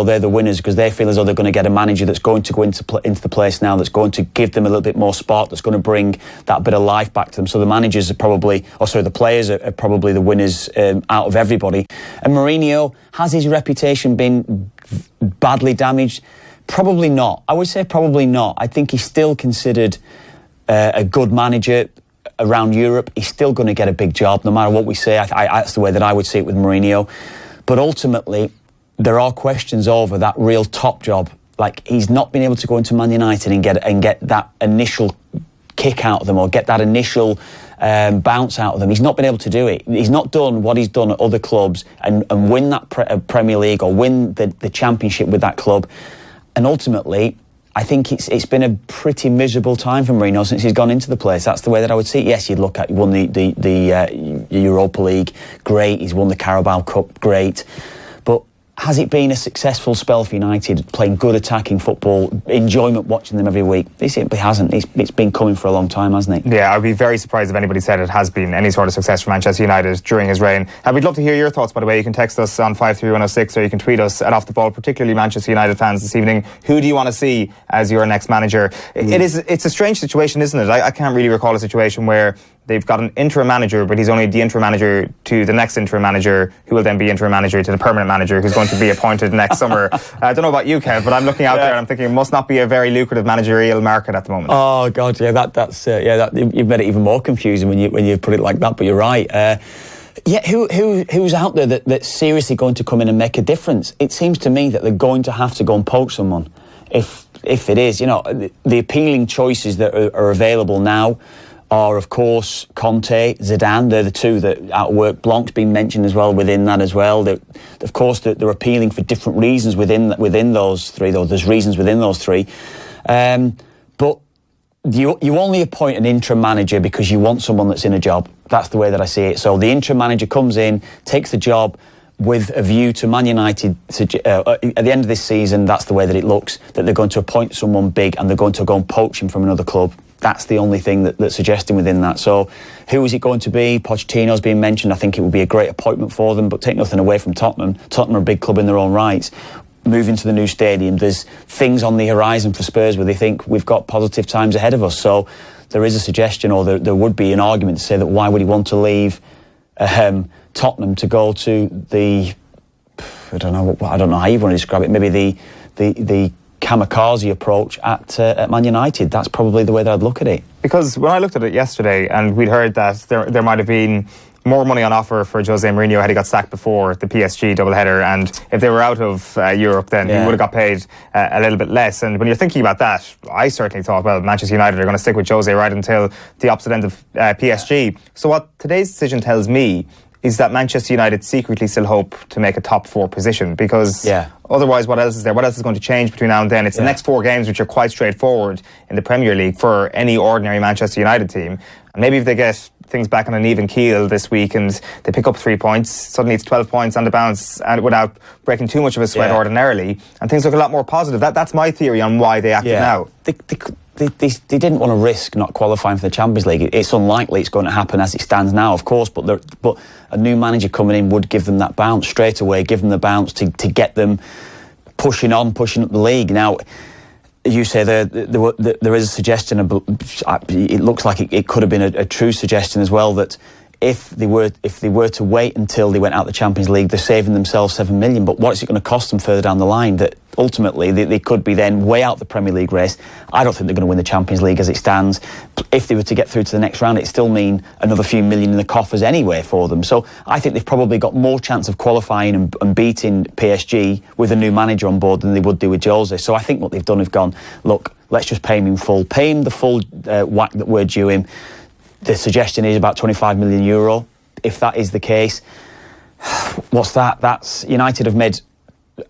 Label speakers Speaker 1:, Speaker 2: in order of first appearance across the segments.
Speaker 1: they're the winners because they feel as though they're going to get a manager that's going to go into the place now, that's going to give them a little bit more spark, that's going to bring that bit of life back to them. So the managers are probably, the players are probably the winners out of everybody. And Mourinho, has his reputation been badly damaged? Probably not. I would say probably not. I think he's still considered a good manager around Europe. He's still going to get a big job, no matter what we say. That's the way that I would see it with Mourinho. But ultimately, there are questions over that real top job. Like, he's not been able to go into Man United and get that initial kick out of them, or get that initial bounce out of them. He's not been able to do it. He's not done what he's done at other clubs and win that Premier League or win the Championship with that club. And ultimately, I think it's been a pretty miserable time for Mourinho since he's gone into the place. That's the way that I would see it. Yes, you'd look at, he won the Europa League, great. He's won the Carabao Cup, great. But has it been a successful spell for United, playing good attacking football, enjoyment watching them every week? It simply hasn't. It's been coming for a long time, hasn't it?
Speaker 2: Yeah, I'd be very surprised if anybody said it has been any sort of success for Manchester United during his reign. And we'd love to hear your thoughts, by the way. You can text us on 53106 or you can tweet us at Off The Ball, particularly Manchester United fans this evening. Who do you want to see as your next manager? It's a strange situation, isn't it? I can't really recall a situation where they've got an interim manager, but he's only the interim manager to the next interim manager, who will then be interim manager to the permanent manager, who's going to be appointed next summer. I don't know about you, Kev, but I'm looking out there and I'm thinking it must not be a very lucrative managerial market at the moment.
Speaker 1: Oh God, yeah, you've made it even more confusing when you put it like that. But you're right. Who's out there that's seriously going to come in and make a difference? It seems to me that they're going to have to go and poach someone. If it is, the appealing choices that are available now are, of course, Conte, Zidane. They're the two that outwork. Blanc's been mentioned as well within that as well. Of course, they're appealing for different reasons within those three, though. There's reasons within those three. But you only appoint an interim manager because you want someone that's in a job. That's the way that I see it. So the interim manager comes in, takes the job with a view to Man United. At the end of this season, that's the way that it looks, that they're going to appoint someone big and they're going to go and poach him from another club. That's the only thing that's suggesting within that. So who is it going to be? Pochettino's being mentioned. I think it would be a great appointment for them, but take nothing away from Tottenham. Tottenham are a big club in their own rights. Moving to the new stadium, there's things on the horizon for Spurs where they think we've got positive times ahead of us. So there is a suggestion, or there would be an argument to say that why would he want to leave Tottenham to go to the, I don't know how you want to describe it, maybe the kamikaze approach at Man United. That's probably the way that I'd look at it. Because
Speaker 2: when I looked at it yesterday and we'd heard that there might have been more money on offer for Jose Mourinho had he got sacked before the PSG doubleheader, and if they were out of Europe, then he would have got paid a little bit less. And when you're thinking about that, I certainly thought, well, Manchester United are going to stick with Jose right until the opposite end of PSG. So what today's decision tells me is that Manchester United secretly still hope to make a top four position, because otherwise what else is there? What else is going to change between now and then? It's the next 4 games, which are quite straightforward in the Premier League for any ordinary Manchester United team. And maybe if they get things back on an even keel this week and they pick up 3 points, suddenly it's 12 points on the bounce and without breaking too much of a sweat ordinarily, and things look a lot more positive. That's my theory on why they acted now.
Speaker 1: They didn't want to risk not qualifying for the Champions League. It's unlikely it's going to happen as it stands now, of course, but a new manager coming in would give them that bounce straight away, give them the bounce to get them pushing up the league. Now, you say there is a suggestion, it looks like it could have been a true suggestion as well, that if they were to wait until they went out the Champions League, they're saving themselves $7 million. But what is it going to cost them further down the line? That ultimately they could be then way out the Premier League race. I don't think they're going to win the Champions League as it stands. If they were to get through to the next round, it still mean another few million in the coffers anyway for them. So I think they've probably got more chance of qualifying and beating PSG with a new manager on board than they would do with Jose. So I think what they've done is gone, look, let's just pay him in full. Pay him the full whack that we're due him. The suggestion is about €25 million. If that is the case, what's that? That's United have made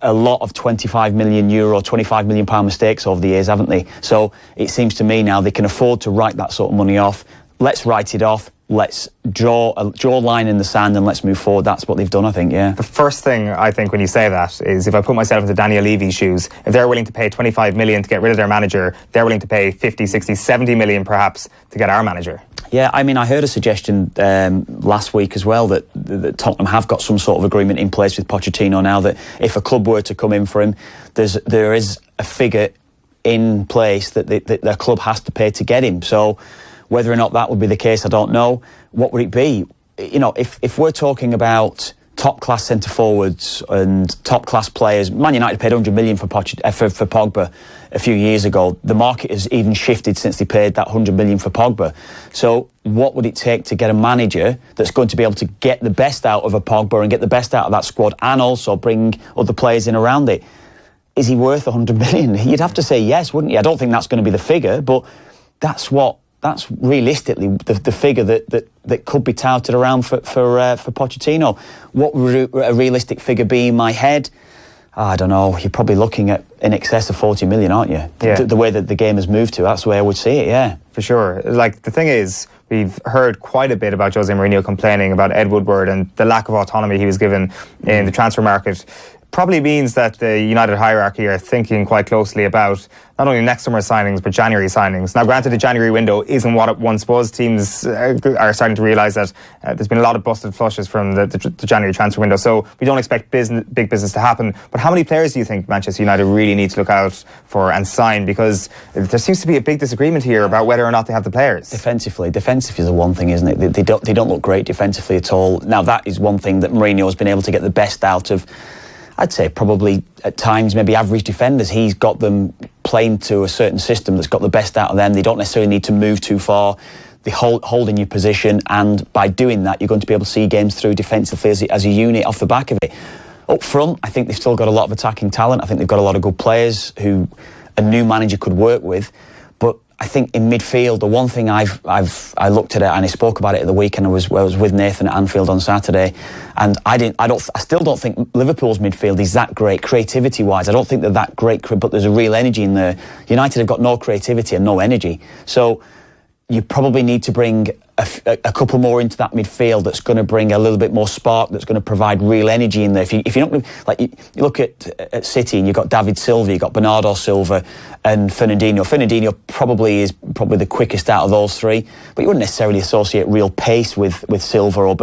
Speaker 1: a lot of €25 million, £25 million mistakes over the years, haven't they? So it seems to me now they can afford to write that sort of money off. Let's write it off. let's draw a line in the sand and let's move forward. That's what they've done, I think, yeah.
Speaker 2: The first thing I think when you say that is, if I put myself into Daniel Levy's shoes, if they're willing to pay 25 million to get rid of their manager, they're willing to pay 50, 60, 70 million perhaps to get our manager.
Speaker 1: Yeah, I mean, I heard a suggestion last week as well that Tottenham have got some sort of agreement in place with Pochettino now, that if a club were to come in for him, there is a figure in place that their club has to pay to get him. So whether or not that would be the case, I don't know. What would it be? You know, if we're talking about top-class centre-forwards and top-class players, Man United paid 100 million for Pogba a few years ago. The market has even shifted since they paid that 100 million for Pogba. So what would it take to get a manager that's going to be able to get the best out of a Pogba and get the best out of that squad and also bring other players in around it? Is he worth 100 million? You'd have to say yes, wouldn't you? I don't think that's going to be the figure, but that's realistically the figure that could be touted around for Pochettino. What would a realistic figure be in my head? I don't know. You're probably looking at in excess of 40 million, aren't you?
Speaker 2: Yeah.
Speaker 1: The way that the game has moved to, that's the way I would see it, yeah.
Speaker 2: For sure. Like, the thing is, we've heard quite a bit about Jose Mourinho complaining about Ed Woodward and the lack of autonomy he was given in the transfer market. Probably means that the United hierarchy are thinking quite closely about not only next summer's signings but January signings. Now, granted, the January window isn't what it once was. Teams are starting to realise that there's been a lot of busted flushes from the January transfer window, so we don't expect big business to happen. But how many players do you think Manchester United really need to look out for and sign? Because there seems to be a big disagreement here about whether or not they have the players.
Speaker 1: Defensively is the one thing, isn't it? They don't look great defensively at all. Now, that is one thing that Mourinho has been able to get the best out of. I'd say probably at times maybe average defenders. He's got them playing to a certain system that's got the best out of them. They don't necessarily need to move too far. They hold in your position, and by doing that, you're going to be able to see games through defensively as a unit off the back of it. Up front, I think they've still got a lot of attacking talent. I think they've got a lot of good players who a new manager could work with. But I think in midfield, the one thing I looked at it and I spoke about it at the weekend. I was with Nathan at Anfield on Saturday, and I still don't think Liverpool's midfield is that great creativity wise. I don't think they're that great, but there's a real energy in there. United have got no creativity and no energy, so you probably need to bring a couple more into that midfield that's going to bring a little bit more spark, that's going to provide real energy in there. If you don't, like, you look at City and you've got David Silva, you've got Bernardo Silva and Fernandinho. Fernandinho is the quickest out of those three, but you wouldn't necessarily associate real pace with Silva or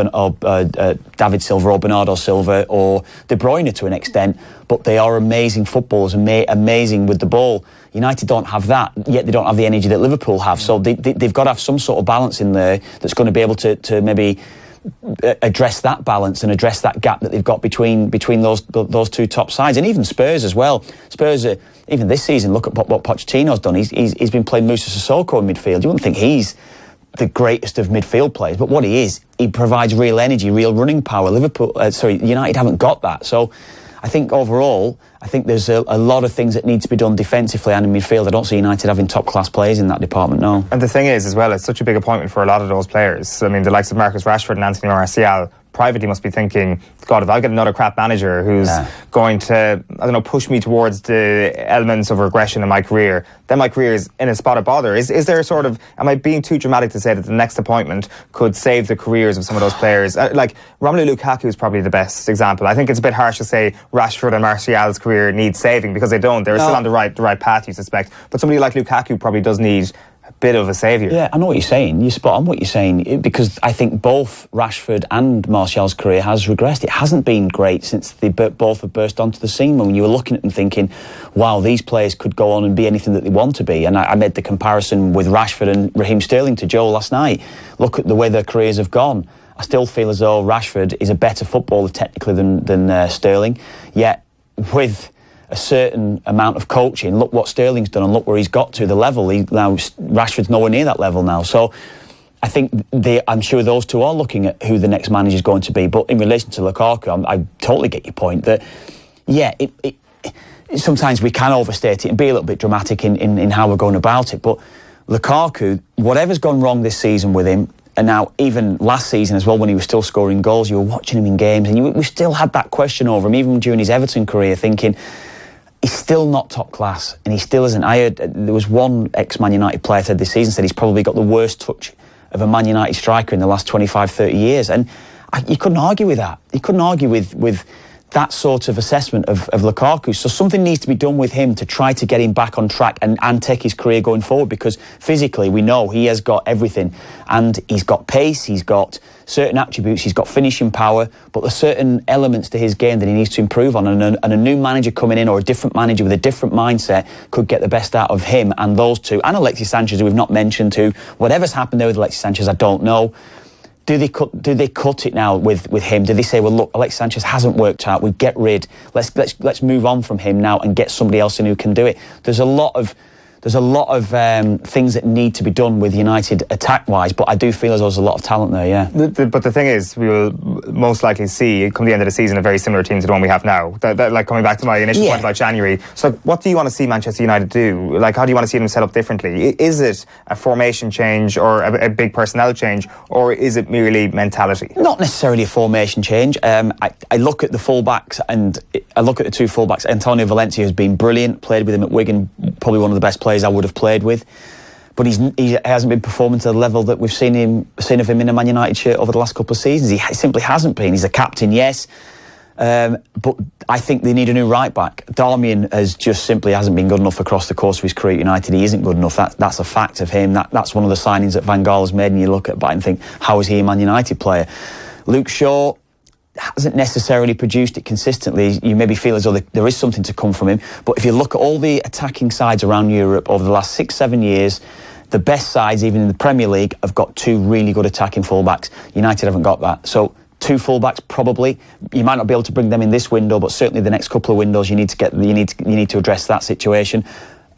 Speaker 1: David Silva or Bernardo Silva or De Bruyne to an extent, but they are amazing footballers, amazing with the ball. United don't have that, yet they don't have the energy that Liverpool have. So they've got to have some sort of balance in there that's going to be able to maybe address that balance and address that gap that they've got between those two top sides. And even Spurs as well. Spurs, even this season, look at what Pochettino's done. He's been playing Moussa Sissoko in midfield. You wouldn't think he's the greatest of midfield players, but what he is, he provides real energy, real running power. United haven't got that. So I think overall, there's a lot of things that need to be done defensively and in midfield. I don't see United having top-class players in that department, no.
Speaker 2: And the thing is, as well, it's such a big appointment for a lot of those players. I mean, the likes of Marcus Rashford and Anthony Martial privately must be thinking, God, if I get another crap manager who's going to, push me towards the elements of regression in my career, then my career is in a spot of bother. Is there am I being too dramatic to say that the next appointment could save the careers of some of those players? Like, Romelu Lukaku is probably the best example. I think it's a bit harsh to say Rashford and Martial's career needs saving, because they don't. They're still on the right path, you suspect. But somebody like Lukaku probably does need a bit of a saviour. Yeah,
Speaker 1: I know what you're saying. You're spot on what you're saying, because I think both Rashford and Martial's career has regressed. It hasn't been great since they both have burst onto the scene, when you were looking at them thinking, wow, these players could go on and be anything that they want to be. And I made the comparison with Rashford and Raheem Sterling to Joe last night. Look at the way their careers have gone. I still feel as though Rashford is a better footballer technically than Sterling, yet with a certain amount of coaching, look what Sterling's done and look where he's got to, the level. Rashford's nowhere near that level now. So I think I'm sure those two are looking at who the next manager is going to be. But in relation to Lukaku, I totally get your point that, sometimes we can overstate it and be a little bit dramatic in how we're going about it. But Lukaku, whatever's gone wrong this season with him, and now even last season as well, when he was still scoring goals, you were watching him in games and we still had that question over him, even during his Everton career, thinking, he's still not top class, and he still isn't. I heard there was one ex-Man United player said this season, said he's probably got the worst touch of a Man United striker in the last 25, 30 years. And you couldn't argue with that. You couldn't argue with that sort of assessment of Lukaku. So something needs to be done with him to try to get him back on track and take his career going forward, because physically we know he has got everything, and he's got pace, he's got certain attributes, he's got finishing power, but there's certain elements to his game that he needs to improve on, and a new manager coming in, or a different manager with a different mindset, could get the best out of him and those two, and Alexis Sanchez, who we've not mentioned, who whatever's happened there with Alexis Sanchez, I don't know. Do they cut it now with him? Do they say, well, look, Alexis Sanchez hasn't worked out, we get rid, let's move on from him now and get somebody else in who can do it? There's a lot of things that need to be done with United attack-wise, but I do feel as though there's a lot of talent there, yeah.
Speaker 2: But the thing is, we will most likely see, come the end of the season, a very similar team to the one we have now. Like, coming back to my initial point about January. So what do you want to see Manchester United do? Like, how do you want to see them set up differently? Is it a formation change or a big personnel change, or is it merely mentality? Not
Speaker 1: necessarily a formation change. I look at the fullbacks, and I look at the two fullbacks. Antonio Valencia has been brilliant, played with him at Wigan, probably one of the best players I would have played with, but he hasn't been performing to the level that we've seen of him in a Man United shirt over the last couple of seasons. He simply hasn't been. He's a captain, yes, but I think they need a new right back. Darmian hasn't been good enough across the course of his career at United. He isn't good enough. That's a fact of him. That's one of the signings that Van Gaal has made, and you look at that and think, how is he a Man United player? Luke Shaw hasn't necessarily produced it consistently. You maybe feel as though there is something to come from him, but if you look at all the attacking sides around Europe over the last 6-7 years, the best sides, even in the Premier League, have got two really good attacking fullbacks. United haven't got that. So two fullbacks, probably. You might not be able to bring them in this window, but certainly the next couple of windows you need to address that situation.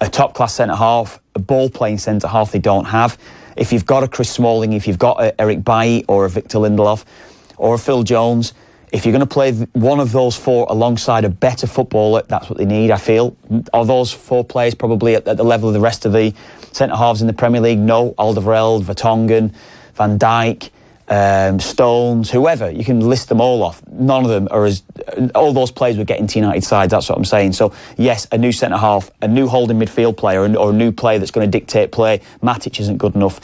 Speaker 1: A top class centre half, a ball playing centre half they don't have. If you've got a Chris Smalling, if you've got a Eric Bailly or a Victor Lindelof or a Phil Jones, if you're going to play one of those four alongside a better footballer, that's what they need, I feel. Are those four players probably at the level of the rest of the centre-halves in the Premier League? No. Alderweireld, Vertonghen, Van Dijk, Stones, whoever. You can list them all off. None of them are as... All those players would get into United sides, that's what I'm saying. So, yes, a new centre-half, a new holding midfield player, or a new player that's going to dictate play. Matic isn't good enough.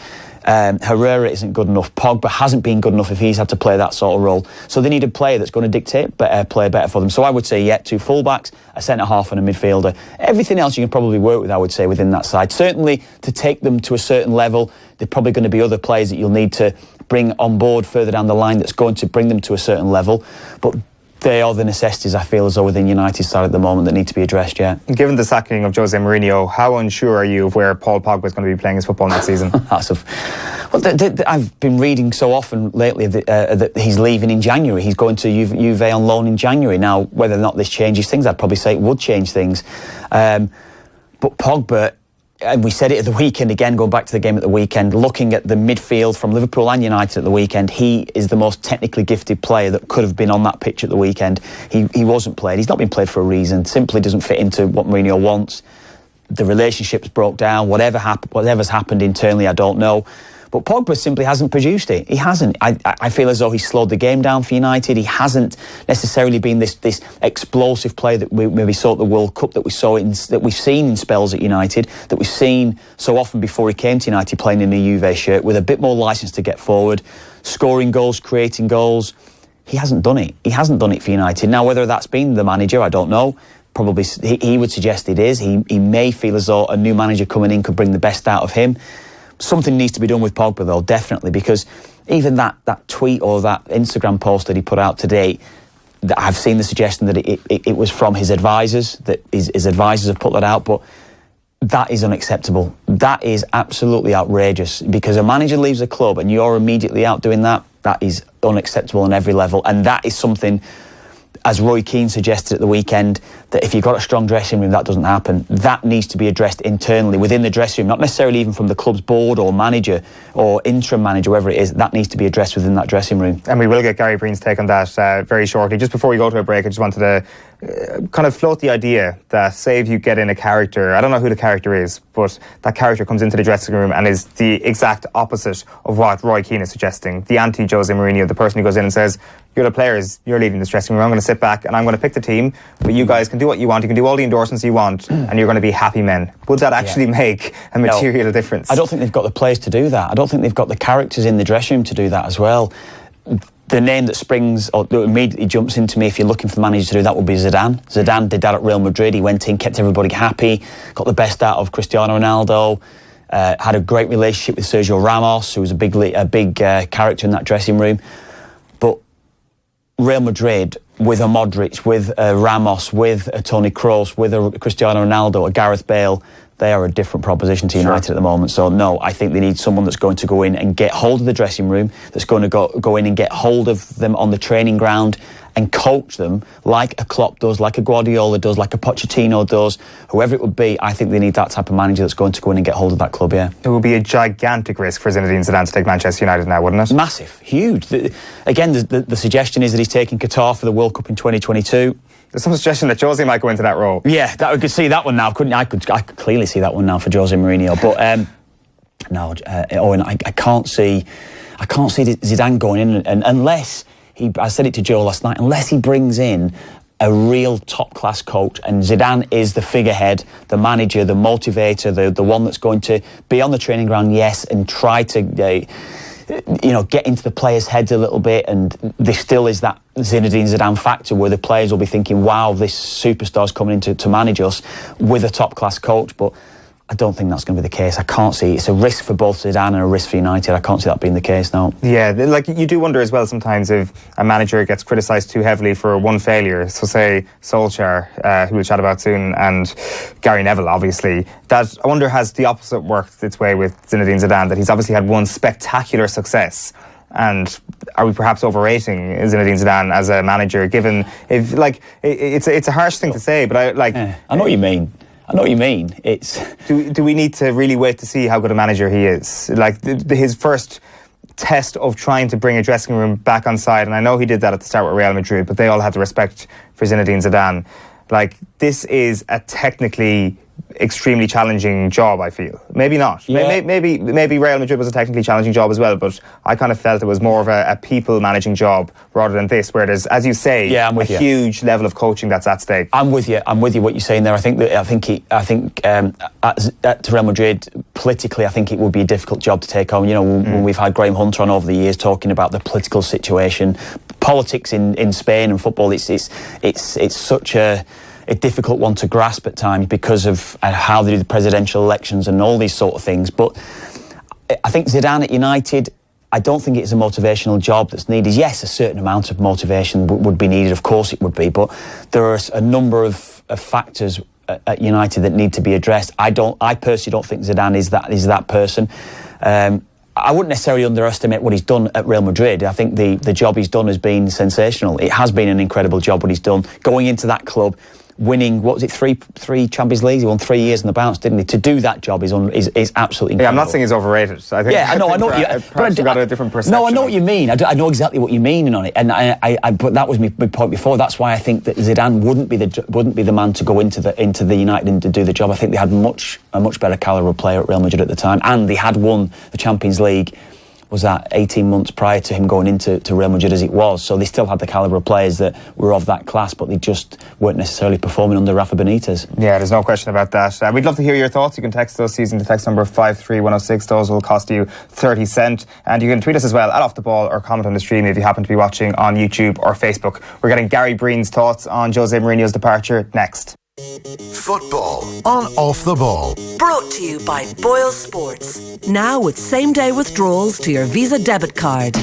Speaker 1: Herrera isn't good enough. Pogba hasn't been good enough if he's had to play that sort of role. So they need a player that's going to dictate play better for them. So I would say, yeah, two fullbacks, a centre-half and a midfielder. Everything else you can probably work with, I would say, within that side. Certainly, to take them to a certain level, there are probably going to be other players that you'll need to bring on board further down the line that's going to bring them to a certain level. But they are the necessities, I feel, as though within United's side at the moment that need to be addressed, yeah.
Speaker 2: Given the sacking of Jose Mourinho, how unsure are you of where Paul Pogba is going to be playing his football next season?
Speaker 1: I've been reading so often lately that he's leaving in January. He's going to Juve on loan in January. Now, whether or not this changes things, I'd probably say it would change things. But Pogba, and we said it at the weekend again, going back to the game at the weekend, looking at the midfield from Liverpool and United at the weekend, he is the most technically gifted player that could have been on that pitch at the weekend. He wasn't played. He's not been played for a reason. Simply doesn't fit into what Mourinho wants. The relationships broke down. Whatever's happened internally, I don't know. But Pogba simply hasn't produced it. He hasn't. I feel as though he's slowed the game down for United. He hasn't necessarily been this explosive player that we maybe saw at the World Cup, that we've seen in spells at United, that we've seen so often before he came to United, playing in a Juve shirt with a bit more licence to get forward, scoring goals, creating goals. He hasn't done it. He hasn't done it for United. Now, whether that's been the manager, I don't know. Probably he would suggest it is. He may feel as though a new manager coming in could bring the best out of him. Something needs to be done with Pogba, though, definitely, because even that tweet or that Instagram post that he put out today, that I've seen the suggestion that it was from his advisors, that his advisors have put that out, but that is unacceptable. That is absolutely outrageous, because a manager leaves a club and you're immediately out doing that. That is unacceptable on every level, and that is something, as Roy Keane suggested at the weekend, that if you've got a strong dressing room, that doesn't happen. That needs to be addressed internally within the dressing room, not necessarily even from the club's board or manager or interim manager, whoever it is. That needs to be addressed within that dressing room.
Speaker 2: And we will get Gary Breen's take on that very shortly. Just before we go to a break, I just wanted to kind of float the idea that, say, if you get in a character, I don't know who the character is, but that character comes into the dressing room and is the exact opposite of what Roy Keane is suggesting, the anti-Jose Mourinho, the person who goes in and says, you're the players, you're leading this dressing room, I'm going to sit back and I'm going to pick the team, but you guys can do what you want, you can do all the endorsements you want, and you're going to be happy men. Would that actually make a material difference?
Speaker 1: I don't think they've got the players to do that. I don't think they've got the characters in the dressing room to do that as well. The name that springs or that immediately jumps into me if you're looking for the manager to do that would be Zidane. Zidane did that at Real Madrid. He went in, kept everybody happy, got the best out of Cristiano Ronaldo, had a great relationship with Sergio Ramos, who was a big character in that dressing room. But Real Madrid, with a Modric, with a Ramos, with a Toni Kroos, with a Cristiano Ronaldo, a Gareth Bale, they are a different proposition to United at the moment. So no, I think they need someone that's going to go in and get hold of the dressing room, that's going to go in and get hold of them on the training ground and coach them like a Klopp does, like a Guardiola does, like a Pochettino does, whoever it would be. I think they need that type of manager that's going to go in and get hold of that club, yeah.
Speaker 2: It would be a gigantic risk for Zinedine Zidane to take Manchester United now, wouldn't it?
Speaker 1: Massive, huge. Again, the suggestion is that he's taking Qatar for the World Cup in 2022.
Speaker 2: There's some suggestion that Jose might go into that role. Yeah,
Speaker 1: I could see that one now, couldn't I? I could clearly see that one now for Jose Mourinho. But no, Owen, I can't see Zidane going in and unless I said it to Joe last night, unless he brings in a real top-class coach, and Zidane is the figurehead, the manager, the motivator, the one that's going to be on the training ground, yes, and try to get into the players' heads a little bit, and there still is that Zinedine Zidane factor where the players will be thinking, wow, this superstar's coming in to manage us with a top-class coach, but I don't think that's going to be the case. I can't see. It's a risk for both Zidane and a risk for United. I can't see that being the case now.
Speaker 2: Yeah, like you do wonder as well sometimes if a manager gets criticised too heavily for one failure. So say Solskjaer, who we'll chat about soon, and Gary Neville, obviously. That, I wonder, has the opposite worked its way with Zinedine Zidane, that he's obviously had one spectacular success. And are we perhaps overrating Zinedine Zidane as a manager, given if it's a harsh thing to say, but
Speaker 1: I know what you mean. It's
Speaker 2: do we need to really wait to see how good a manager he is? Like his first test of trying to bring a dressing room back on side, and I know he did that at the start with Real Madrid, but they all had the respect for Zinedine Zidane. Like, this is a technically extremely challenging job, I feel. Maybe not. Yeah. Maybe Real Madrid was a technically challenging job as well, but I kind of felt it was more of a people managing job rather than this, where there's, as you say, huge level of coaching that's at stake.
Speaker 1: I'm with you what you're saying there. I think at Real Madrid, politically, I think it would be a difficult job to take on. When we've had Graham Hunter on over the years talking about the political situation, politics in Spain and football, it's such a difficult one to grasp at times because of how they do the presidential elections and all these sort of things. But I think Zidane at United, I don't think it's a motivational job that's needed. Yes, a certain amount of motivation would be needed, of course it would be, but there are a number of factors at United that need to be addressed. I personally don't think Zidane is that person. I wouldn't necessarily underestimate what he's done at Real Madrid. I think the job he's done has been sensational. It has been an incredible job what he's done. Going into that club, winning, what was it, three Champions Leagues? He won 3 years in the bounce, didn't he? To do that job is absolutely incredible.
Speaker 2: Yeah, I'm not saying he's overrated. I think,
Speaker 1: I know.
Speaker 2: Perhaps you've got a different perception.
Speaker 1: No, I know what you mean. I know exactly what you mean on it, and but that was my point before. That's why I think that Zidane wouldn't be the man to go into the United and to do the job. I think they had a much better calibre player at Real Madrid at the time, and they had won the Champions League. Was that 18 months prior to him going into Real Madrid as it was, so they still had the calibre of players that were of that class, but they just weren't necessarily performing under Rafa Benitez.
Speaker 2: Yeah, there's no question about that. We'd love to hear your thoughts. You can text us using the text number 53106. Those will cost you 30 cents, and you can tweet us as well at Off The Ball, or comment on the stream if you happen to be watching on YouTube or Facebook. We're getting Gary Breen's thoughts on Jose Mourinho's departure next.
Speaker 3: Football on Off The Ball.
Speaker 4: Brought to you by Boyle Sports. Now with same-day withdrawals to your Visa debit card.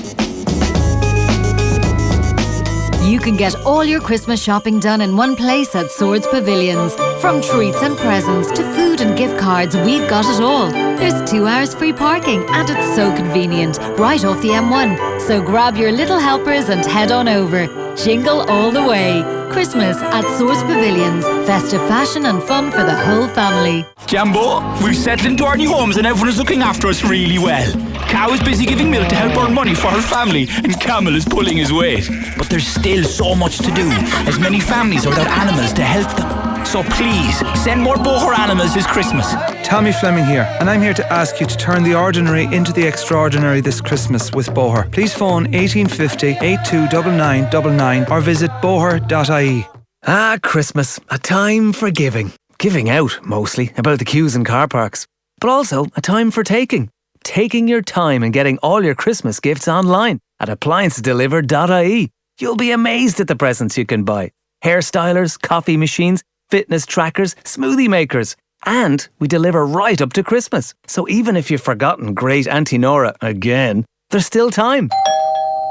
Speaker 5: You can get all your Christmas shopping done in one place at Swords Pavilions. From treats and presents to food and gift cards, we've got it all. There's 2 hours free parking and it's so convenient, right off the M1. So grab your little helpers and head on over. Jingle all the way. Christmas at Swords Pavilions, Festive fashion and fun for the whole family.
Speaker 6: Jambo, we've settled into our new homes and everyone is looking after us really well. Cow is busy giving milk to help earn money for her family, and Camel is pulling his weight. But there's still so much to do, as many families are without animals to help them. So please, send more Boher animals this Christmas.
Speaker 7: Tommy Fleming here, and I'm here to ask you to turn the ordinary into the extraordinary this Christmas with Boher. Please phone 1850 829999 or visit boher.ie.
Speaker 8: Ah, Christmas, a time for giving. Giving out, mostly, about the queues in car parks. But also a time for taking. Taking your time and getting all your Christmas gifts online at appliancesdelivered.ie. You'll be amazed at the presents you can buy. Hairstylers, coffee machines, fitness trackers, smoothie makers. And we deliver right up to Christmas. So even if you've forgotten great Auntie Nora again, there's still time.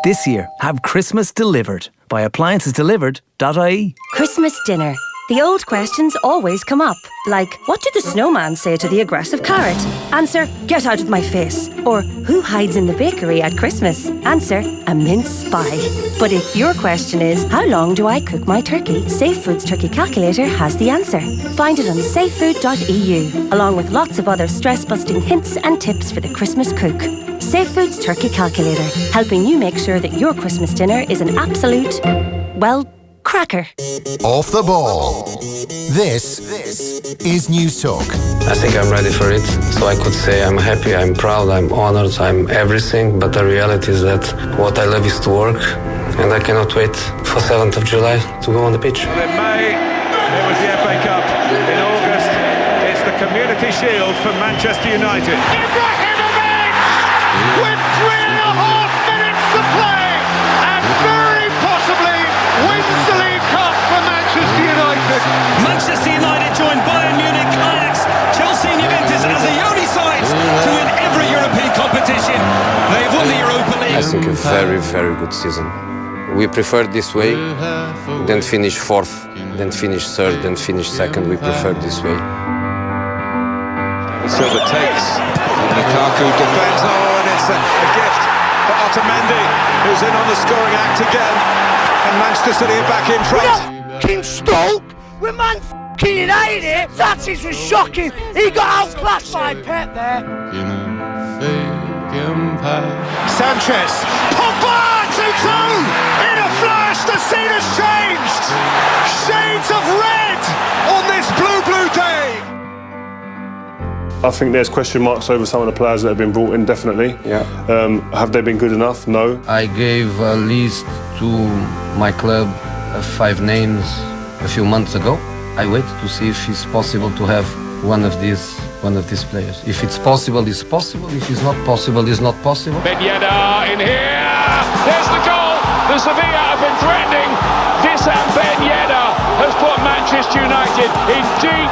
Speaker 8: This year, have Christmas delivered by appliancesdelivered.ie.
Speaker 9: Christmas dinner. The old questions always come up, like, what did the snowman say to the aggressive carrot? Answer, get out of my face. Or, who hides in the bakery at Christmas? Answer, a mince spy. But if your question is, how long do I cook my turkey? Safe Foods Turkey Calculator has the answer. Find it on safefood.eu, along with lots of other stress-busting hints and tips for the Christmas cook. Safe Foods Turkey Calculator, helping you make sure that your Christmas dinner is an absolute, well, cracker.
Speaker 3: Off the ball. This is News Talk.
Speaker 10: I think I'm ready for it. So I could say I'm happy, I'm proud, I'm honored, I'm everything. But the reality is that what I love is to work. And I cannot wait for 7th of July to go on the pitch.
Speaker 11: Well, in May, it was the FA Cup. In August, it's the Community Shield for Manchester United. Ibrahimovic with 3.5 minutes to play. And very possibly wins the League Cup for Manchester United.
Speaker 12: Manchester United joined Bayern Munich, Ajax, Chelsea and Juventus as the only sides to win every European competition. They've won the Europa League.
Speaker 10: I think a very, very good season. We prefer this way, then finish 4th, then finish 3rd, then finish 2nd. We prefer this way.
Speaker 11: Silva takes, and Lukaku defends. Oh, and it's a gift for Otamendi, who's in on the scoring act again. And Manchester City are back in front.
Speaker 13: King Stoke with Man United. That is shocking. He got outclassed by Pep there.
Speaker 11: Sanchez, Pogba 2-2. In a flash, the scene has changed. Shades of red on this blue day.
Speaker 14: I think there's question marks over some of the players that have been brought in, definitely.
Speaker 10: Yeah.
Speaker 14: Have they been good enough? No.
Speaker 10: I gave a list to my club of 5 names a few months ago. I wait to see if it's possible to have one of these players. If it's possible, it's possible. If it's not possible, it's not possible.
Speaker 11: Ben Yedder in here. There's the goal. The Sevilla have been threatening. Wissam Ben Yedder has put Manchester United in deep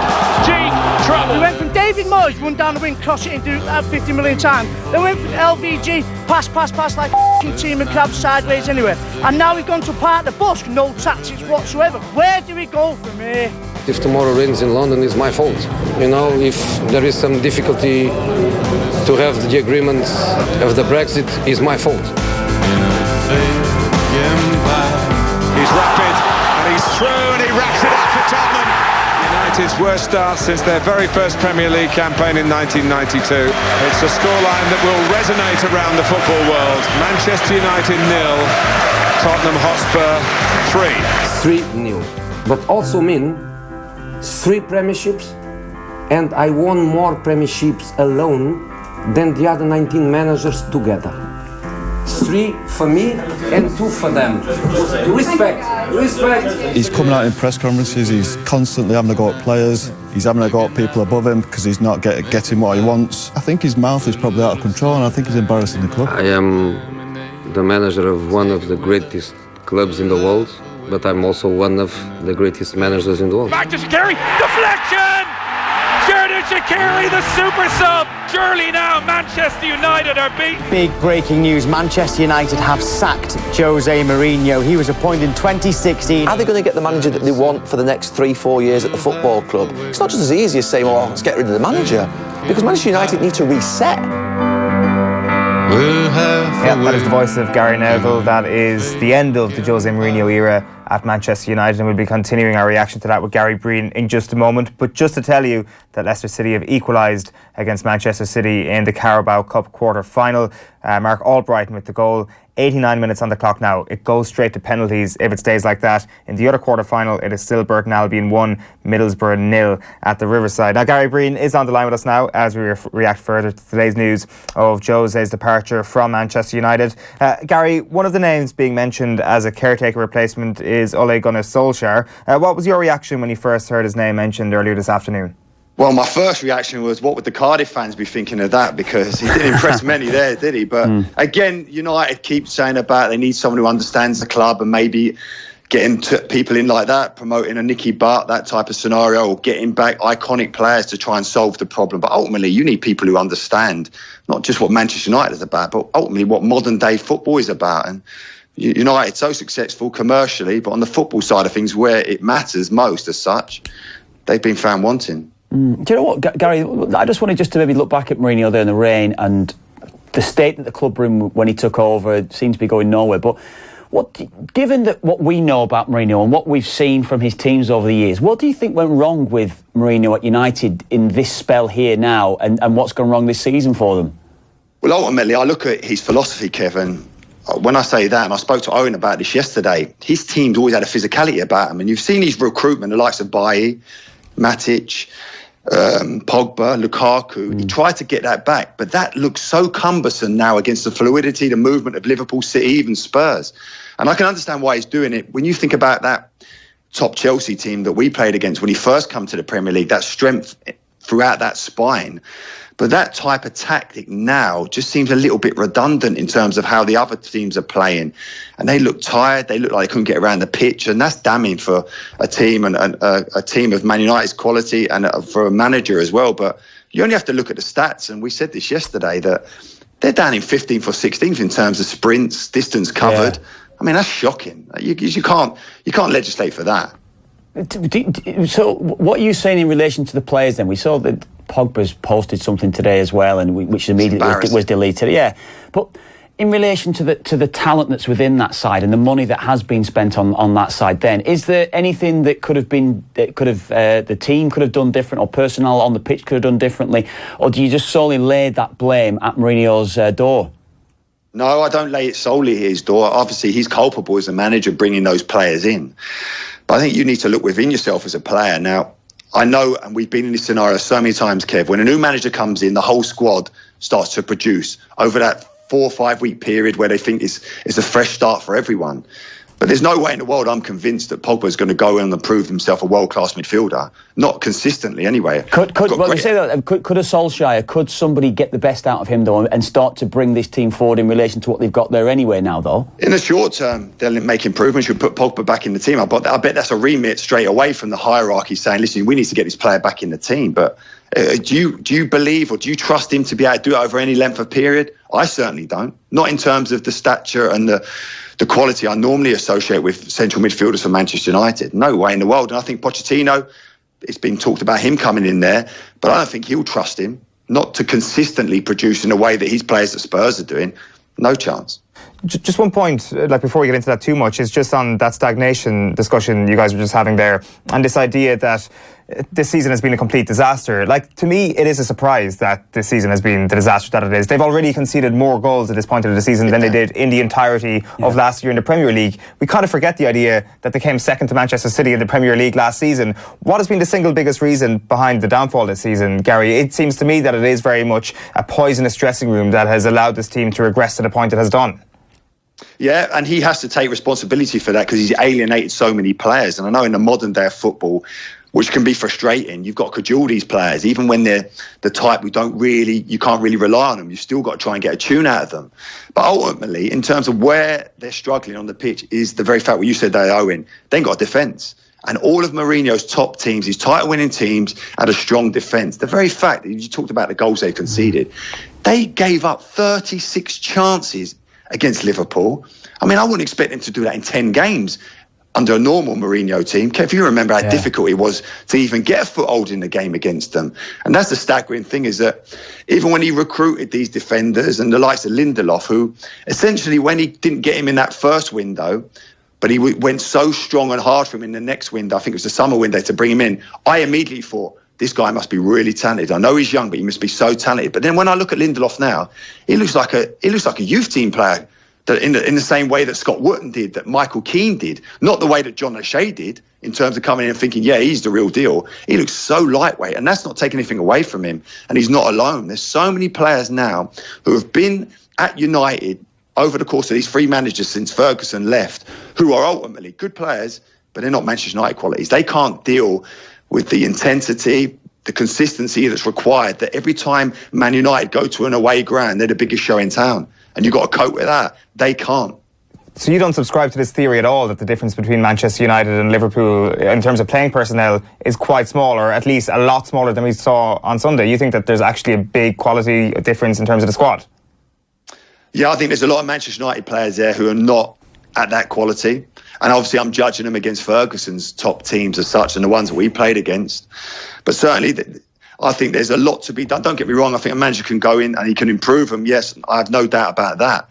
Speaker 11: trouble.
Speaker 13: We went from David Moyes, run down the wing, cross it into 50 million times. Then went from LVG, pass like a team of crabs sideways anyway. And now we've gone to part of the bus, no tactics whatsoever. Where do we go from here?
Speaker 10: If tomorrow rains in London, it's my fault. You know, if there is some difficulty to have the agreement of the Brexit, it's my fault.
Speaker 11: He's rapid, and he's through, and he wraps it up for Tottenham. United's worst start since their very first Premier League campaign in 1992. It's a scoreline that will resonate around the football world. Manchester United 0, Tottenham Hotspur 3.
Speaker 10: 3-0. But also mean 3 premierships, and I won more premierships alone than the other 19 managers together. 3 for me and 2 for them. Respect.
Speaker 15: He's coming out in press conferences, he's constantly having a go at players, he's having a go at people above him because he's not getting what he wants. I think his mouth is probably out of control and I think he's embarrassing the club.
Speaker 10: I am the manager of one of the greatest clubs in the world, but I'm also one of the greatest managers in the world.
Speaker 11: Back to Shaqiri, deflection! Xherdan Shaqiri, the super sub! Surely now Manchester United are beaten.
Speaker 16: Big breaking news, Manchester United have sacked Jose Mourinho. He was appointed in 2016.
Speaker 17: Are they going to get the manager that they want for the next 3-4 years at the football club? It's not just as easy as saying, oh, let's get rid of the manager, because Manchester United need to reset.
Speaker 2: Yeah, that is the voice of Gary Neville. That is the end of the Jose Mourinho era at Manchester United, and we'll be continuing our reaction to that with Gary Breen in just a moment. But just to tell you that Leicester City have equalised against Manchester City in the Carabao Cup quarter-final. Mark Albrighton with the goal. 89 minutes on the clock now. It goes straight to penalties if it stays like that. In the other quarter-final, it is still Burton Albion 1, Middlesbrough 0 at the Riverside. Now, Gary Breen is on the line with us now as we react further to today's news of Jose's departure from Manchester United. Gary, one of the names being mentioned as a caretaker replacement is Ole Gunnar Solskjaer. What was your reaction when you first heard his name mentioned earlier this afternoon?
Speaker 18: Well, my first reaction was, what would the Cardiff fans be thinking of that? Because he didn't impress many there, did he? But again, United keep saying about they need someone who understands the club, and maybe getting people in like that, promoting a Nicky Butt, that type of scenario, or getting back iconic players to try and solve the problem. But ultimately, you need people who understand not just what Manchester United is about, but ultimately what modern day football is about. And United so successful commercially, but on the football side of things, where it matters most as such, they've been found wanting.
Speaker 1: Do you know what, Gary? I just wanted to maybe look back at Mourinho there in the rain and the state that the club were in when he took over. It seemed to be going nowhere. But given that what we know about Mourinho and what we've seen from his teams over the years, what do you think went wrong with Mourinho at United in this spell here now, and what's gone wrong this season for them?
Speaker 18: Well, ultimately, I look at his philosophy, Kevin. When I say that, and I spoke to Owen about this yesterday, his team's always had a physicality about them. And you've seen his recruitment, the likes of Bailly, Matic, Pogba, Lukaku. He tried to get that back, but that looks so cumbersome now against the fluidity, the movement of Liverpool, City, even Spurs. And I can understand why he's doing it. When you think about that top Chelsea team that we played against when he first come to the Premier League, that strength throughout that spine. But that type of tactic now just seems a little bit redundant in terms of how the other teams are playing. And they look tired. They look like they couldn't get around the pitch. And that's damning for a team and a team of Man United's quality, and for a manager as well. But you only have to look at the stats. And we said this yesterday, that they're down in 15th or 16th in terms of sprints, distance covered. Yeah. I mean, that's shocking. You can't legislate for that.
Speaker 1: So what are you saying in relation to the players then? We saw that Pogba's posted something today as well, and which immediately was deleted. Yeah, but in relation to the talent that's within that side and the money that has been spent on that side, then is there anything that the team could have done different, or personnel on the pitch could have done differently, or do you just solely lay that blame at Mourinho's door?
Speaker 18: No, I don't lay it solely at his door. Obviously, he's culpable as a manager bringing those players in, but I think you need to look within yourself as a player now. I know, and we've been in this scenario so many times, Kev, when a new manager comes in, the whole squad starts to produce over that 4 or 5 week period where they think it's a fresh start for everyone. But there's no way in the world I'm convinced that Pogba's going to go in and prove himself a world-class midfielder. Not consistently, anyway. Could a
Speaker 1: Solskjaer, could somebody get the best out of him, though, and start to bring this team forward in relation to what they've got there anyway now, though?
Speaker 18: In the short term, they'll make improvements. You'll put Pogba back in the team. I bet that's a remit straight away from the hierarchy saying, listen, we need to get this player back in the team. But do you believe, or do you trust him to be able to do it over any length of period? I certainly don't. Not in terms of the stature and the quality I normally associate with central midfielders for Manchester United. No way in the world. And I think Pochettino, it's been talked about him coming in there, but I don't think he'll trust him not to consistently produce in a way that his players at Spurs are doing. No chance.
Speaker 2: Just one point, before we get into that too much, is just on that stagnation discussion you guys were just having there, and this idea that this season has been a complete disaster. To me, it is a surprise that this season has been the disaster that it is. They've already conceded more goals at this point of the season than they did in the entirety of last year in the Premier League. We kind of forget the idea that they came second to Manchester City in the Premier League last season. What has been the single biggest reason behind the downfall this season, Gary? It seems to me that it is very much a poisonous dressing room that has allowed this team to regress to the point it has done.
Speaker 18: Yeah, and he has to take responsibility for that because he's alienated so many players. And I know in the modern day of football, which can be frustrating, you've got to cajole these players. Even when they're the type you can't really rely on them. You've still got to try and get a tune out of them. But ultimately, in terms of where they're struggling on the pitch, is the very fact what you said there, Owen, they ain't got a defence. And all of Mourinho's top teams, his title-winning teams, had a strong defence. The very fact that you talked about the goals they conceded, they gave up 36 chances against Liverpool. I mean, I wouldn't expect them to do that in 10 games. under a normal Mourinho team. Kev, you remember how difficult it was to even get a foothold in the game against them. And that's the staggering thing, is that even when he recruited these defenders and the likes of Lindelof, who essentially, when he didn't get him in that first window, but he went so strong and hard for him in the next window, I think it was the summer window, to bring him in, I immediately thought, this guy must be really talented. I know he's young, but he must be so talented. But then when I look at Lindelof now, he looks like a youth team player, that in the same way that Scott Wootton did, that Michael Keane did, not the way that John O'Shea did, in terms of coming in and thinking, yeah, he's the real deal. He looks so lightweight, and that's not taking anything away from him. And he's not alone. There's so many players now who have been at United over the course of these 3 managers since Ferguson left, who are ultimately good players, but they're not Manchester United qualities. They can't deal with the intensity, the consistency that's required, that every time Man United go to an away ground, they're the biggest show in town. And you've got to cope with that. They can't.
Speaker 2: So you don't subscribe to this theory at all, that the difference between Manchester United and Liverpool in terms of playing personnel is quite small, or at least a lot smaller than we saw on Sunday? You think that there's actually a big quality difference in terms of the squad?
Speaker 18: Yeah, I think there's a lot of Manchester United players there who are not at that quality. And obviously I'm judging them against Ferguson's top teams as such, and the ones that we played against. But certainly I think there's a lot to be done. Don't get me wrong, I think a manager can go in and he can improve them. Yes, I have no doubt about that.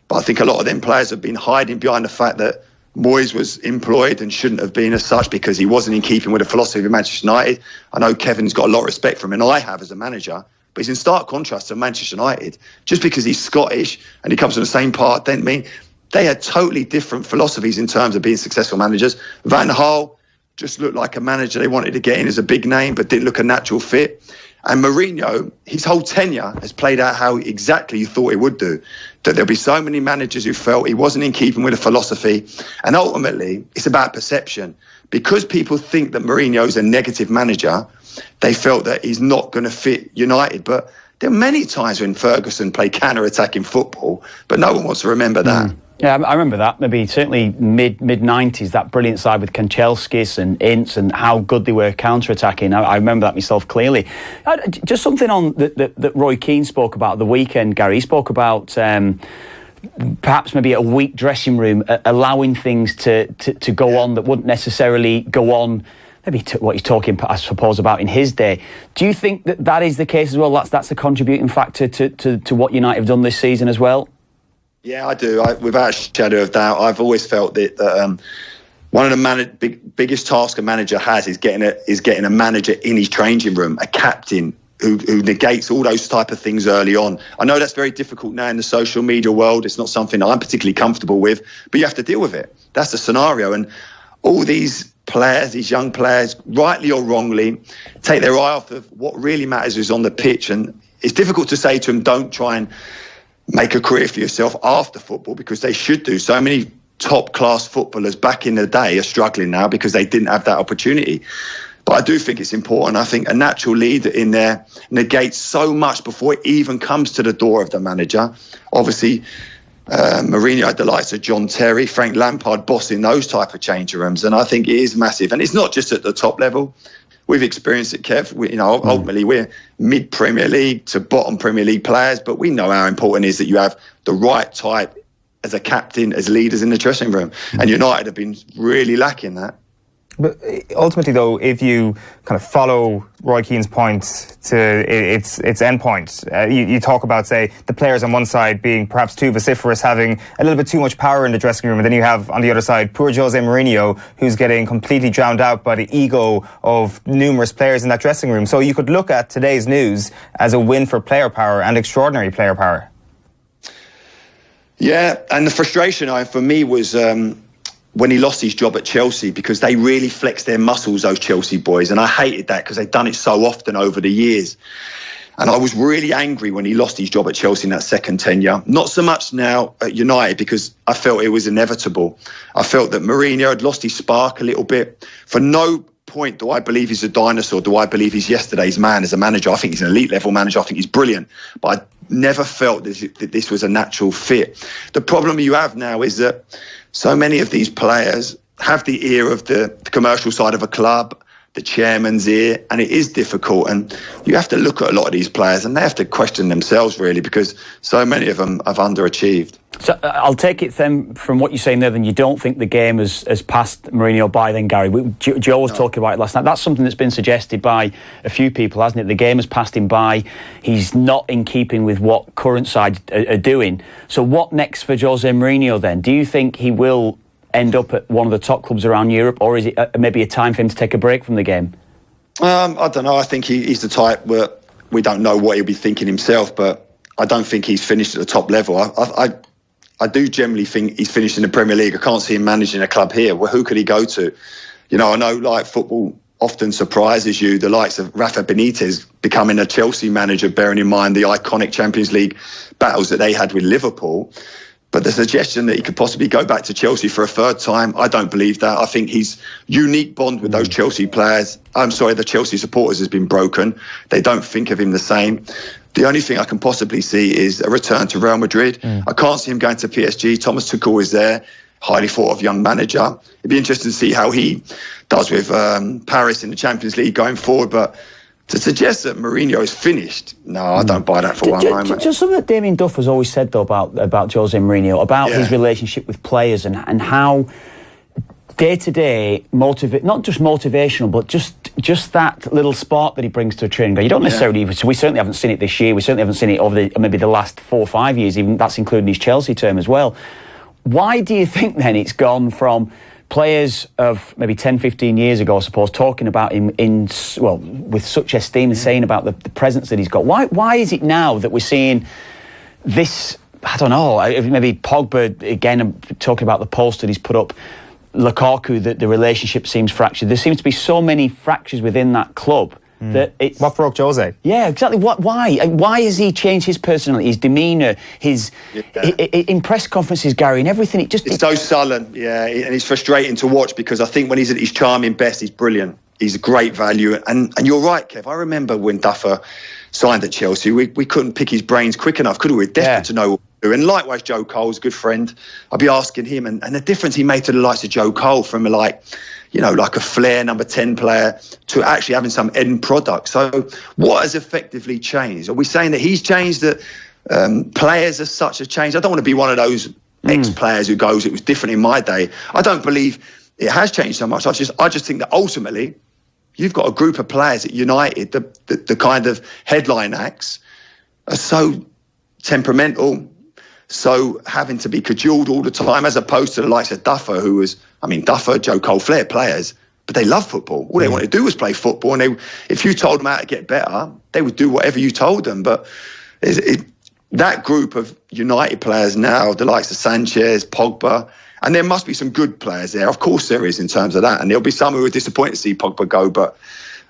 Speaker 18: But I think a lot of them players have been hiding behind the fact that Moyes was employed and shouldn't have been as such, because he wasn't in keeping with the philosophy of Manchester United. I know Kevin's got a lot of respect for him, and I have as a manager. But he's in stark contrast to Manchester United. Just because he's Scottish and he comes from the same part, doesn't mean they had totally different philosophies in terms of being successful managers. Van Gaal just looked like a manager they wanted to get in as a big name, but didn't look a natural fit. And Mourinho, his whole tenure has played out how exactly you thought it would do. That there'll be so many managers who felt he wasn't in keeping with a philosophy. And ultimately, it's about perception. Because people think that Mourinho's a negative manager, they felt that he's not going to fit United. But there are many times when Ferguson played counter-attacking football, but no one wants to remember that.
Speaker 1: Yeah, I remember that. Maybe certainly mid-90s, that brilliant side with Kanchelskis and Ince, and how good they were counter-attacking. I remember that myself clearly. Just something on that Roy Keane spoke about at the weekend, Gary. He spoke about perhaps maybe a weak dressing room, allowing things to go on that wouldn't necessarily go on, maybe what he's talking, I suppose, about in his day. Do you think that is the case as well? That's a contributing factor to what United have done this season as well?
Speaker 18: Yeah, I do. Without a shadow of doubt, I've always felt that one of the biggest tasks a manager has is getting a manager in his changing room, a captain who negates all those type of things early on. I know that's very difficult now in the social media world. It's not something that I'm particularly comfortable with, but you have to deal with it. That's the scenario. And all these players, these young players, rightly or wrongly, take their eye off of what really matters is on the pitch. And it's difficult to say to them, don't try and make a career for yourself after football, because they should do. So many top-class footballers back in the day are struggling now because they didn't have that opportunity. But I do think it's important. I think a natural leader in there negates so much before it even comes to the door of the manager. Obviously, Mourinho had the likes of John Terry, Frank Lampard bossing those type of changing rooms, and I think it is massive. And it's not just at the top level. We've experienced it, Kev. Ultimately, we're mid-Premier League to bottom Premier League players, but we know how important it is that you have the right type as a captain, as leaders in the dressing room. And United have been really lacking that.
Speaker 2: But ultimately, though, if you kind of follow Roy Keane's point to its end point, you talk about, say, the players on one side being perhaps too vociferous, having a little bit too much power in the dressing room, and then you have on the other side poor Jose Mourinho, who's getting completely drowned out by the ego of numerous players in that dressing room. So you could look at today's news as a win for player power and extraordinary player power.
Speaker 18: Yeah, and the frustration for me was when he lost his job at Chelsea, because they really flexed their muscles, those Chelsea boys. And I hated that because they'd done it so often over the years. And I was really angry when he lost his job at Chelsea in that second tenure. Not so much now at United, because I felt it was inevitable. I felt that Mourinho had lost his spark a little bit. For no point do I believe he's a dinosaur, do I believe he's yesterday's man as a manager. I think he's an elite level manager. I think he's brilliant. But I never felt that this was a natural fit. The problem you have now is that so many of these players have the ear of the commercial side of a club, the chairman's ear, and it is difficult. And you have to look at a lot of these players and they have to question themselves, really, because so many of them have underachieved.
Speaker 1: So I'll take it then from what you're saying there, then you don't think the game has passed Mourinho by then, Gary? Joe was talking about it last night. That's something that's been suggested by a few people, hasn't it? The game has passed him by. He's not in keeping with what current sides are doing. So what next for Jose Mourinho then? Do you think he will end up at one of the top clubs around Europe, or is it maybe a time for him to take a break from the game?
Speaker 18: I don't know. I think he's the type where we don't know what he'll be thinking himself, but I don't think he's finished at the top level. I do generally think he's finished in the Premier League. I can't see him managing a club here. Well, who could he go to? You know, I know like football often surprises you. The likes of Rafa Benitez becoming a Chelsea manager, bearing in mind the iconic Champions League battles that they had with Liverpool. But the suggestion that he could possibly go back to Chelsea for a third time, I don't believe that. I think his unique bond with those Chelsea players, the Chelsea supporters, has been broken. They don't think of him the same. The only thing I can possibly see is a return to Real Madrid. I can't see him going to PSG. Thomas Tuchel is there, highly thought of young manager. It'd be interesting to see how he does with Paris in the Champions League going forward. But to suggest that Mourinho is finished, no, I don't buy that for one moment.
Speaker 1: Just something that Damien Duff has always said, though, about Jose Mourinho, about his relationship with players and how day-to-day, not just motivational, but just that little spark that he brings to a training ground. You don't necessarily, so we certainly haven't seen it this year, we certainly haven't seen it over maybe the last 4 or 5 years, even that's including his Chelsea term as well. Why do you think then it's gone from players of maybe 10, 15 years ago, I suppose, talking about him with such esteem and saying about the presence that he's got? Why is it now that we're seeing this, I don't know, maybe Pogba, again, talking about the post that he's put up, Lukaku, that the relationship seems fractured. There seems to be so many fractures within that club that it's...
Speaker 2: What broke Jose?
Speaker 1: Yeah, exactly. Why? Why has he changed his personality, his demeanour, in press conferences, Gary, and everything? It's
Speaker 18: so sullen, and it's frustrating to watch because I think when he's at his charming best, he's brilliant. He's a great value. And you're right, Kev. I remember when Duffer signed at Chelsea, we couldn't pick his brains quick enough, could we? We're desperate to know what to do. And likewise, Joe Cole's a good friend. I'd be asking him, and the difference he made to the likes of Joe Cole from like a flair number 10 player to actually having some end product. So what has effectively changed? Are we saying that he's changed, that players as such have changed? I don't want to be one of those ex-players who goes, it was different in my day. I don't believe it has changed so much. I just think that ultimately you've got a group of players at United, the kind of headline acts are so temperamental, so having to be cajoled all the time, as opposed to the likes of Duffer, Duffer, Joe Cole, flair players, but they love football. All they want to do was play football, and if you told them how to get better, they would do whatever you told them. But that group of United players now, the likes of Sanchez, Pogba, and there must be some good players there. Of course there is in terms of that, and there'll be some who are disappointed to see Pogba go, but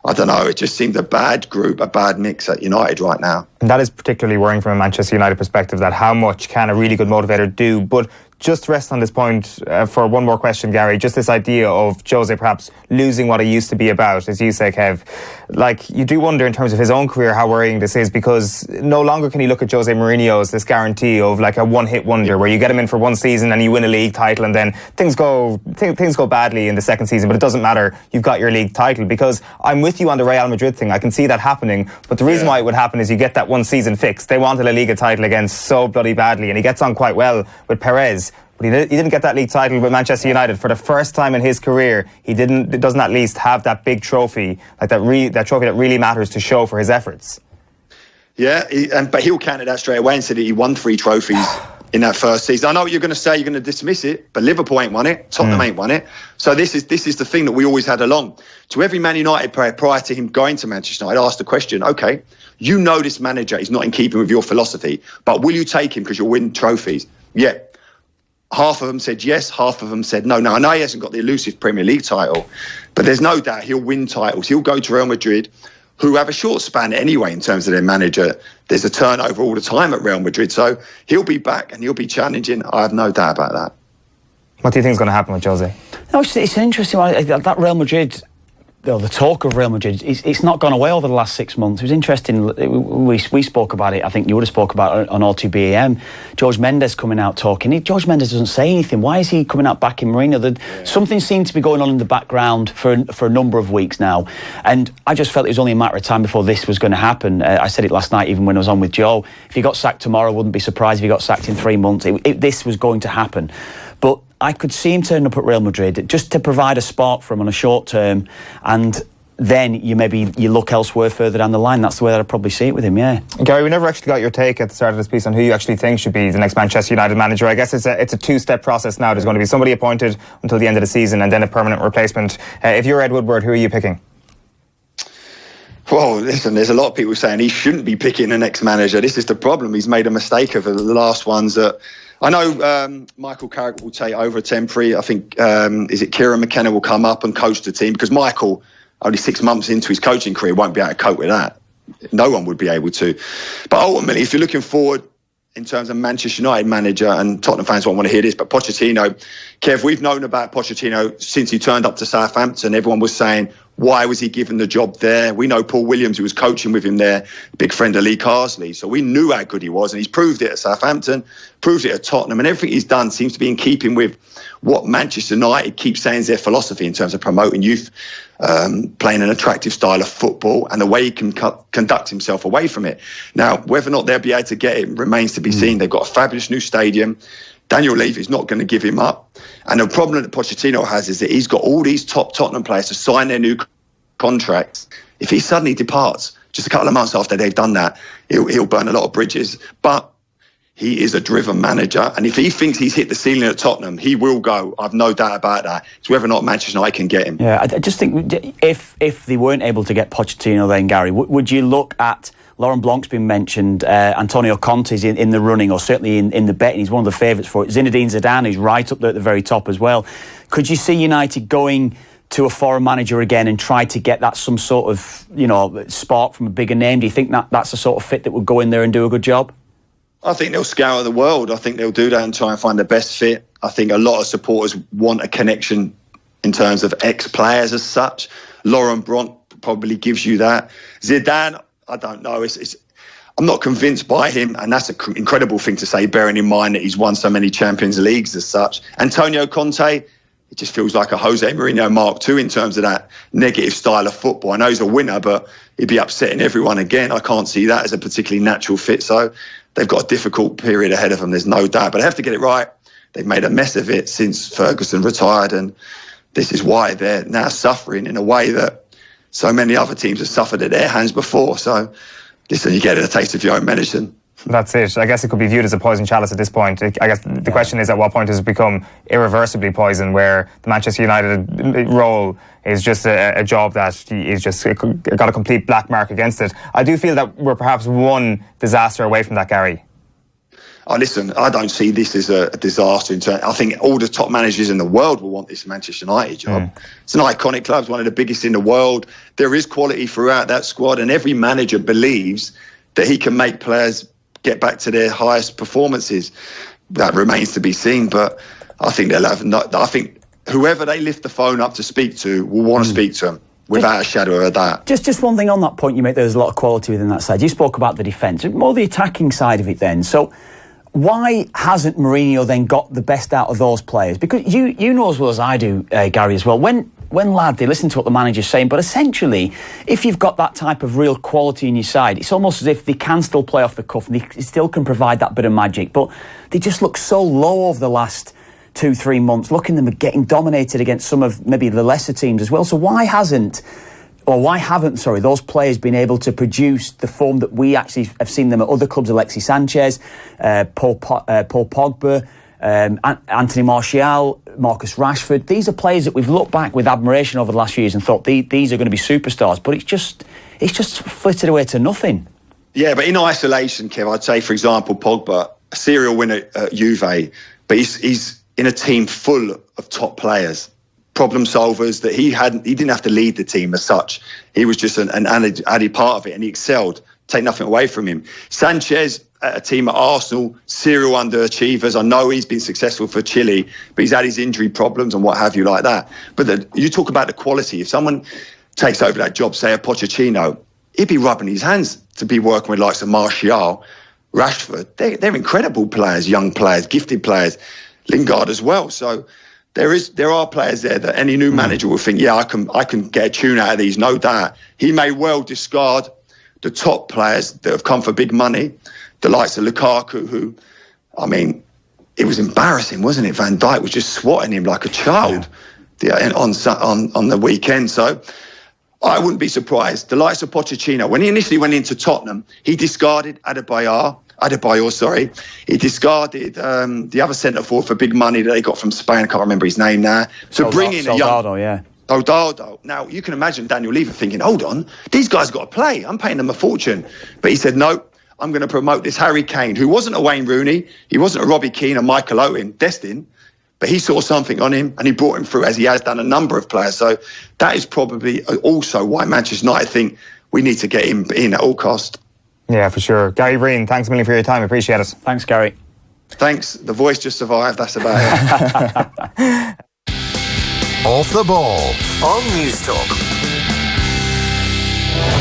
Speaker 18: I don't know, it just seemed a bad group, a bad mix at United right now.
Speaker 2: And that is particularly worrying from a Manchester United perspective, that how much can a really good motivator do? But just rest on this point for one more question, Gary. Just this idea of Jose perhaps losing what he used to be about, as you say, Kev. Like, you do wonder in terms of his own career how worrying this is, because no longer can you look at Jose Mourinho as this guarantee of like a one-hit wonder where you get him in for one season and you win a league title and then things go badly in the second season, but it doesn't matter, you've got your league title. Because I'm with you on the Real Madrid thing, I can see that happening, but the reason why it would happen is you get that one season fixed. They wanted a Liga title again so bloody badly, and he gets on quite well with Perez. But he didn't get that league title with Manchester United. For the first time in his career, he doesn't at least have that big trophy, like that trophy that really matters to show for his efforts.
Speaker 18: Yeah, but he'll counter that straight away and say that he won 3 trophies in that first season. I know what you're going to say, you're going to dismiss it, but Liverpool ain't won it, Tottenham ain't won it. So this is the thing that we always had along. To every Man United player prior to him going to Manchester United, I asked the question, okay, you know this manager is not in keeping with your philosophy, but will you take him because you'll win trophies? Yeah. Half of them said yes, half of them said no. Now, I know he hasn't got the elusive Premier League title, but there's no doubt he'll win titles. He'll go to Real Madrid, who have a short span anyway in terms of their manager. There's a turnover all the time at Real Madrid, so he'll be back and he'll be challenging. I have no doubt about that.
Speaker 2: What do you think is going to happen with Jose?
Speaker 1: No, it's an interesting one. That Real Madrid the talk of Real Madrid, it's not gone away over the last 6 months. It was interesting. We spoke about it. I think you would have spoke about it on All2BAM. Jorge Mendes coming out talking. Jorge Mendes doesn't say anything. Why is he coming out backing Mourinho? Something seemed to be going on in the background for a number of weeks now. And I just felt it was only a matter of time before this was going to happen. I said it last night, even when I was on with Joe. If he got sacked tomorrow, I wouldn't be surprised if he got sacked in 3 months. This was going to happen. But I could see him turning up at Real Madrid just to provide a spark for him on a short term, and then you look elsewhere further down the line. That's the way that I'd probably see it with him, yeah.
Speaker 2: Gary, we never actually got your take at the start of this piece on who you actually think should be the next Manchester United manager. I guess it's a two-step process now. There's going to be somebody appointed until the end of the season and then a permanent replacement. If you're Ed Woodward, who are you picking?
Speaker 18: Well, listen, there's a lot of people saying he shouldn't be picking the next manager. This is the problem. He's made a mistake of the last ones that... I know Michael Carrick will take over temporary. I think, is it Kieran McKenna will come up and coach the team, because Michael, only 6 months into his coaching career, won't be able to cope with that. No one would be able to. But ultimately, if you're looking forward in terms of Manchester United manager, and Tottenham fans won't want to hear this, but Pochettino, Kev, we've known about Pochettino since he turned up to Southampton. Everyone was saying, why was he given the job there? We know Paul Williams, who was coaching with him there, big friend of Lee Carsley. So we knew how good he was, and he's proved it at Southampton, proved it at Tottenham, and everything he's done seems to be in keeping with what Manchester United keeps saying is their philosophy in terms of promoting youth, playing an attractive style of football, and the way he can conduct himself away from it. Now, whether or not they'll be able to get it remains to be seen. They've got a fabulous new stadium. Daniel Levy's not going to give him up. And the problem that Pochettino has is that he's got all these top Tottenham players to sign their new contracts. If he suddenly departs just a couple of months after they've done that, he'll burn a lot of bridges. But he is a driven manager, and if he thinks he's hit the ceiling at Tottenham, he will go. I've no doubt about that. It's whether or not Manchester United can get him.
Speaker 1: Yeah, I just think if they weren't able to get Pochettino, then Gary, would you look at Laurent Blanc's been mentioned, Antonio Conte's in the running, or certainly in the betting. He's one of the favourites for it. Zinedine Zidane, who's right up there at the very top as well. Could you see United going to a foreign manager again and try to get that some sort of spark from a bigger name? Do you think that's the sort of fit that would go in there and do a good job?
Speaker 18: I think they'll scour the world. I think they'll do that and try and find the best fit. I think a lot of supporters want a connection in terms of ex-players as such. Laurent Blanc probably gives you that. Zidane, I don't know. I'm not convinced by him, and that's an incredible thing to say, bearing in mind that he's won so many Champions Leagues as such. Antonio Conte, it just feels like a Jose Mourinho Mark II in terms of that negative style of football. I know he's a winner, but he'd be upsetting everyone again. I can't see that as a particularly natural fit. So they've got a difficult period ahead of them, there's no doubt. But they have to get it right. They've made a mess of it since Ferguson retired, and this is why they're now suffering in a way that so many other teams have suffered at their hands before. So listen, you get a taste of your own medicine.
Speaker 2: That's it. I guess it could be viewed as a poison chalice at this point. I guess the question is, at what point does it become irreversibly poison, where the Manchester United role is just a job that is just got a complete black mark against it? I do feel that we're perhaps one disaster away from that, Gary.
Speaker 18: Oh, listen, I don't see this as a disaster. I think all the top managers in the world will want this Manchester United job. It's an iconic club. It's one of the biggest in the world. There is quality throughout that squad, and every manager believes that he can make players get back to their highest performances. That remains to be seen, but I think they'll have. I think whoever they lift the phone up to speak to will want to speak to them, without a shadow of a doubt.
Speaker 1: Just one thing on that point you make. There's a lot of quality within that side. You spoke about the defence, more the attacking side of it. Then, so why hasn't Mourinho then got the best out of those players? Because you know as well as I do, Gary, as well. When lads, they listen to what the manager's saying, but essentially, if you've got that type of real quality in your side, it's almost as if they can still play off the cuff and they still can provide that bit of magic. But they just look so low over the last 2-3 months. Look at them getting dominated against some of maybe the lesser teams as well. So why haven't those players been able to produce the form that we actually have seen them at other clubs? Alexis Sanchez, Paul Pogba, Anthony Martial, Marcus Rashford. These are players that we've looked back with admiration over the last few years and thought these are going to be superstars, but it's just flitted away to nothing.
Speaker 18: Yeah, but in isolation, Kev, I'd say, for example, Pogba, a serial winner at Juve, but he's in a team full of top players, problem solvers that he didn't have to lead the team as such. He was just an added part of it, and he excelled. Take nothing away from him. Sanchez, a team at Arsenal, serial underachievers. I know he's been successful for Chile, but he's had his injury problems and what have you like that. But you talk about the quality. If someone takes over that job, say a Pochettino, he'd be rubbing his hands to be working with likes of Martial, Rashford. They're incredible players, young players, gifted players, Lingard as well. So there are players there that any new manager will think, yeah, I can get a tune out of these, no doubt. He may well discard the top players that have come for big money, the likes of Lukaku, who, I mean, it was embarrassing, wasn't it? Van Dijk was just swatting him like a child on the weekend. So I wouldn't be surprised. The likes of Pochettino, when he initially went into Tottenham, he discarded Adebayor. He discarded the other centre-forward for big money that they got from Spain. I can't remember his name now. To bring in a young... Soldado. Now, you can imagine Daniel Levy thinking, hold on, these guys got to play. I'm paying them a fortune. But he said, no, I'm going to promote this Harry Kane, who wasn't a Wayne Rooney. He wasn't a Robbie Keane or Michael Owen, destined. But he saw something on him and he brought him through, as he has done a number of players. So that is probably also why Manchester United think we need to get him in at all cost.
Speaker 2: Yeah, for sure. Gary Breen, thanks a million for your time. Appreciate it.
Speaker 1: Thanks, Gary.
Speaker 18: Thanks. The voice just survived. That's about it.
Speaker 3: Off the Ball on News Talk.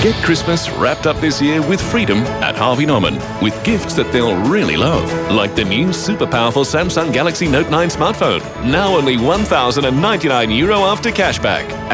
Speaker 19: Get Christmas wrapped up this year with freedom at Harvey Norman, with gifts that they'll really love, like the new super powerful Samsung Galaxy Note 9 smartphone, now only €1,099 after cashback.